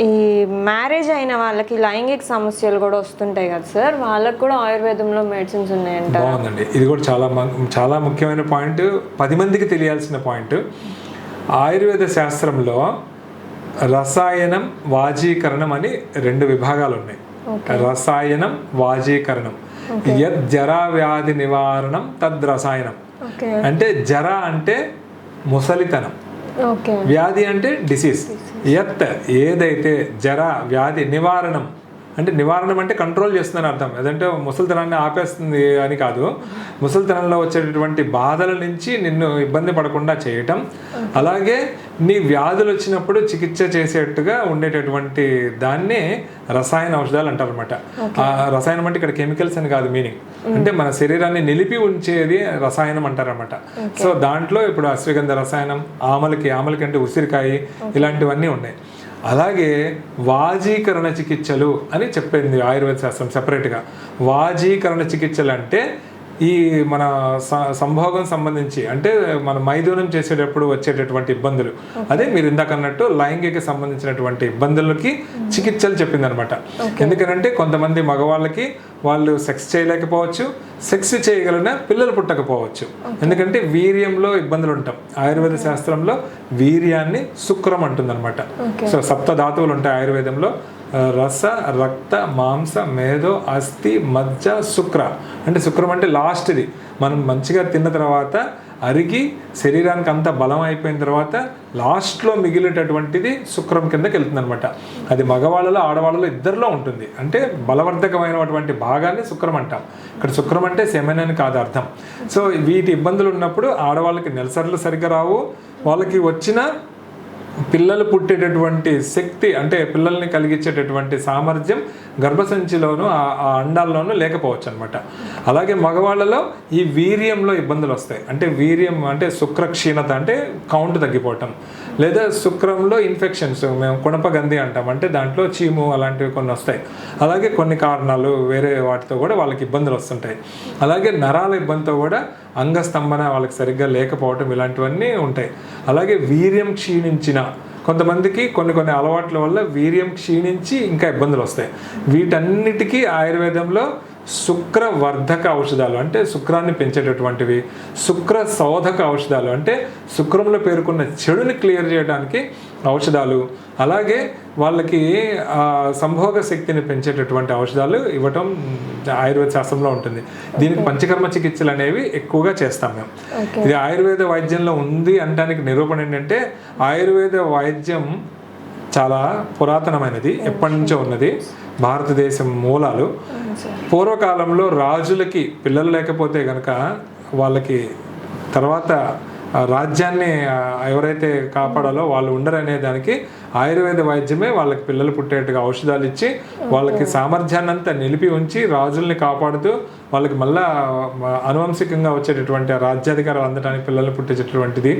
ఈ మ్యారేజ్ అయిన వాళ్ళకి లైంగిక సమస్యలు కూడా వస్తుంటాయి కదా సార్, వాళ్ళకి కూడా ఆయుర్వేదంలో మెడిసిన్స్ ఉన్నాయంట. బాగుందండి, ఇది కూడా చాలా ముఖ్యమైన పాయింట్, 10 మందికి తెలియాల్సిన పాయింట్. ఆయుర్వేద శాస్త్రంలో రసాయనం, వాజీకరణం అని 2 విభాగాలు ఉన్నాయి. రసాయనం, వాజీకరణం. యద్ జరా వ్యాధి నివారణం తద్ రసాయనం. అంటే జర అంటే ముసలితనం, వ్యాధి అంటే డిసీజ్. యత్ ఏదైతే జర వ్యాధి నివారణం అంటే నివారణం అంటే కంట్రోల్ చేస్తుందని అర్థం. అదంటే ముసలితనాన్ని ఆపేస్తుంది అని కాదు. ముసలితనంలో వచ్చేటటువంటి బాధల నుంచి నిన్ను ఇబ్బంది పడకుండా చేయటం, అలాగే నీ వ్యాధులు వచ్చినప్పుడు చికిత్స చేసేట్టుగా ఉండేటటువంటి దాన్ని రసాయన ఔషధాలు అంటారు అనమాట. రసాయనం అంటే ఇక్కడ కెమికల్స్ అని కాదు మీనింగ్, అంటే మన శరీరాన్ని నిలిపి ఉంచేది రసాయనం అంటారనమాట. సో దాంట్లో ఇప్పుడు అశ్వగంధ రసాయనం, ఆమలకి అంటే ఉసిరికాయ, ఇలాంటివన్నీ ఉన్నాయి. అలాగే వాజీకరణ చికిత్సలు అని చెప్పింది ఆయుర్వేద శాస్త్రం సెపరేట్గా. వాజీకరణ చికిత్సలు అంటే ఈ మన సంభోగం సంబంధించి, అంటే మన మైథునం చేసేటప్పుడు వచ్చేటటువంటి ఇబ్బందులు, అదే మీరు ఇందాక అన్నట్టు లైంగిక సంబంధించినటువంటి ఇబ్బందులకి చికిత్సలు చెప్పిందనమాట. ఎందుకంటే కొంతమంది మగవాళ్ళకి వాళ్ళు సెక్స్ చేయలేకపోవచ్చు, సెక్స్ చేయగలిగిన పిల్లలు పుట్టకపోవచ్చు. ఎందుకంటే వీర్యంలో ఇబ్బందులు ఉంటాం. ఆయుర్వేద శాస్త్రంలో వీర్యాన్ని శుక్రం అంటుందన్నమాట. సో 7 ధాతువులు ఉంటాయి ఆయుర్వేదంలో. రస, రక్త, మాంస, మేధో, అస్థి, మజ్జ, శుక్ర. అంటే శుక్రం అంటే లాస్ట్ది. మనం మంచిగా తిన్న తర్వాత అరిగి శరీరానికి అంత బలం అయిపోయిన తర్వాత లాస్ట్లో మిగిలేటటువంటిది శుక్రం కిందకి వెళ్తుంది అనమాట. అది మగవాళ్ళలో ఆడవాళ్ళలో ఇద్దరిలో ఉంటుంది. అంటే బలవర్ధకమైనటువంటి భాగాన్ని శుక్రం అంటాం. ఇక్కడ శుక్రం అంటే సెమెన్ అని కాదు అర్థం. సో వీటి ఇబ్బందులు ఉన్నప్పుడు ఆడవాళ్ళకి నెలసర్లు సరిగ్గా రావు, వాళ్ళకి వచ్చిన పిల్లలు పుట్టేటటువంటి శక్తి, అంటే పిల్లల్ని కలిగించేటటువంటి సామర్థ్యం గర్భసంచిలోనూ ఆ అండాల్లోనూ లేకపోవచ్చు అనమాట. అలాగే మగవాళ్ళలో ఈ వీర్యంలో ఇబ్బందులు వస్తాయి. అంటే వీర్యం అంటే శుక్రక్షీణత, అంటే కౌంట్ తగ్గిపోవటం, లేదా శుక్రంలో ఇన్ఫెక్షన్స్, మేము కుణపగంధి అంటాం, అంటే దాంట్లో చీము అలాంటివి కొన్ని వస్తాయి. అలాగే కొన్ని కారణాలు వేరే వాటితో కూడా వాళ్ళకి ఇబ్బందులు వస్తుంటాయి. అలాగే నరాల ఇబ్బందితో కూడా అంగస్తంభన వాళ్ళకి సరిగ్గా లేకపోవటం, ఇలాంటివన్నీ ఉంటాయి. అలాగే వీర్యం క్షీణించిన కొంతమందికి కొన్ని అలవాట్ల వల్ల వీర్యం క్షీణించి ఇంకా ఇబ్బందులు వస్తాయి. వీటన్నిటికీ ఆయుర్వేదంలో శుక్రవర్ధక ఔషధాలు, అంటే శుక్రాన్ని పెంచేటటువంటివి, శుక్ర శోధక ఔషధాలు, అంటే శుక్రంలో పేర్కొన్న చెడుని క్లియర్ చేయడానికి ఔషధాలు, అలాగే వాళ్ళకి సంభోగ శక్తిని పెంచేటటువంటి ఔషధాలు ఇవ్వటం ఆయుర్వేద శాస్త్రంలో ఉంటుంది. దీనికి పంచకర్మ చికిత్సలు అనేవి ఎక్కువగా చేస్తాం మేము. ఇది ఆయుర్వేద వైద్యంలో ఉంది అనడానికి నిరూపణ ఏంటంటే, ఆయుర్వేద వైద్యం చాలా పురాతనమైనది, ఎప్పటి నుంచో ఉన్నది, భారతదేశం మూలాలు. పూర్వకాలంలో రాజులకి పిల్లలు లేకపోతే కనుక వాళ్ళకి తర్వాత రాజ్యాన్ని ఎవరైతే కాపాడాలో వాళ్ళు ఉండరనే దానికి ఆయుర్వేద వైద్యమే వాళ్ళకి పిల్లలు పుట్టేట్టుగా ఔషధాలు ఇచ్చి వాళ్ళకి సామర్థ్యాన్ని అంతా నిలిపి ఉంచి రాజుల్ని కాపాడుతూ వాళ్ళకి మళ్ళా అనువంశికంగా వచ్చేటటువంటి రాజ్యాధికారాలు అందడానికి పిల్లలు పుట్టేటటువంటిది